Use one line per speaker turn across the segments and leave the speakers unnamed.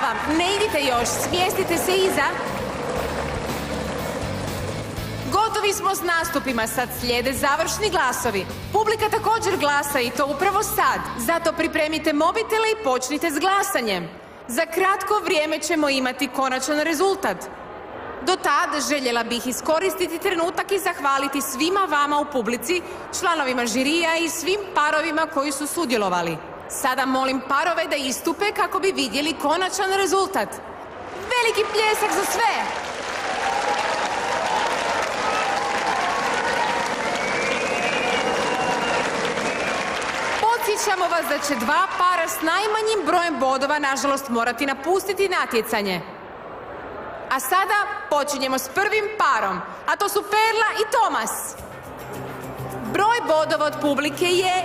Upozoravam, ne idite još, smjestite se iza. Gotovi smo s nastupima, sad slijede završni glasovi. Publika također glasa i to upravo sad. Zato pripremite mobitele i počnite s glasanjem. Za kratko vrijeme ćemo imati konačan rezultat. Do tad željela bih iskoristiti trenutak i zahvaliti svima vama u publici, članovima žirija i svim parovima koji su sudjelovali. Sada molim parove da istupe kako bi vidjeli konačan rezultat. Veliki pljesak za sve! Podsjećamo vas da će dva para s najmanjim brojem bodova nažalost morati napustiti natjecanje. A sada počinjemo s prvim parom, a to su Perla i Tomas. Broj bodova od publike je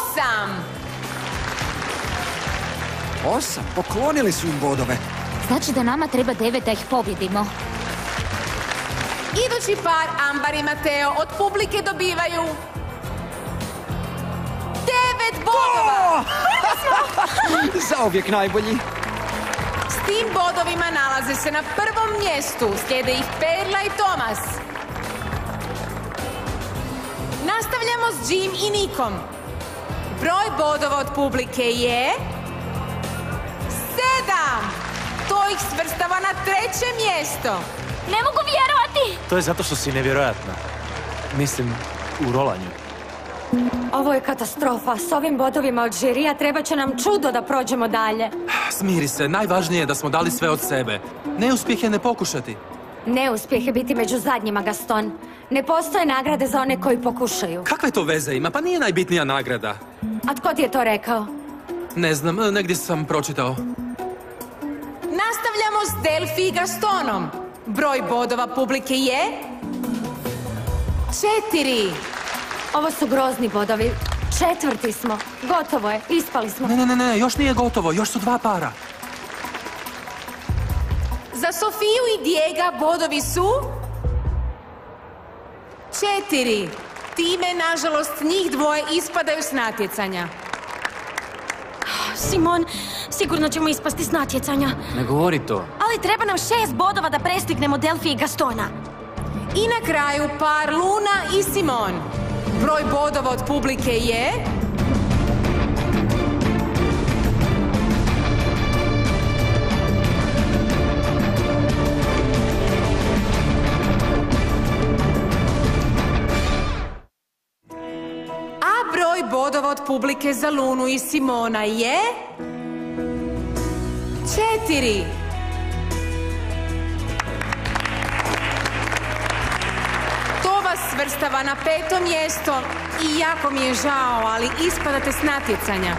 8.
8? Poklonili su im bodove.
Znači da nama treba 9 da ih pobjedimo.
Idući par, Ambar i Mateo, od publike dobivaju 9 bodova!
Zauvijek najbolji.
S tim bodovima nalaze se na prvom mjestu. Slijede ih Perla i Tomas. Nastavljamo s Jim i Nikom. Broj bodova od publike je 7. To ih svrstava na 3. mjesto.
Ne mogu vjerovati!
To je zato što si nevjerojatna. Mislim, u rolanju.
Ovo je katastrofa. S ovim bodovima od žirija treba će nam čudo da prođemo dalje.
Smiri se, najvažnije je da smo dali sve od sebe. Neuspjeh je ne pokušati.
Neuspjeh je biti među zadnjima, Gaston. Ne postoje nagrade za one koji pokušaju.
Kakve to veze ima? Pa nije najbitnija nagrada.
A tko ti je to rekao?
Ne znam, negdje sam pročitao.
Nastavljamo s Delfi i Gastonom. Broj bodova publike je 4.
Ovo su grozni bodovi. 4. smo. Gotovo je. Ispali smo.
Ne, još nije gotovo. Još su 2 para.
Za Sofiju i Dijega bodovi su 4. Time, nažalost, njih dvoje ispadaju s natjecanja.
Simon, sigurno ćemo ispasti s natjecanja.
Ne govori to.
Ali treba nam 6 bodova da prestignemo Delfi i Gastona.
I na kraju par Luna i Simon. Broj bodova od publike je... 8. A broj bodova od publike za Lunu i Simona je... 4. Svrstava na 5. mjesto i jako mi je žao, ali ispadate s natjecanja.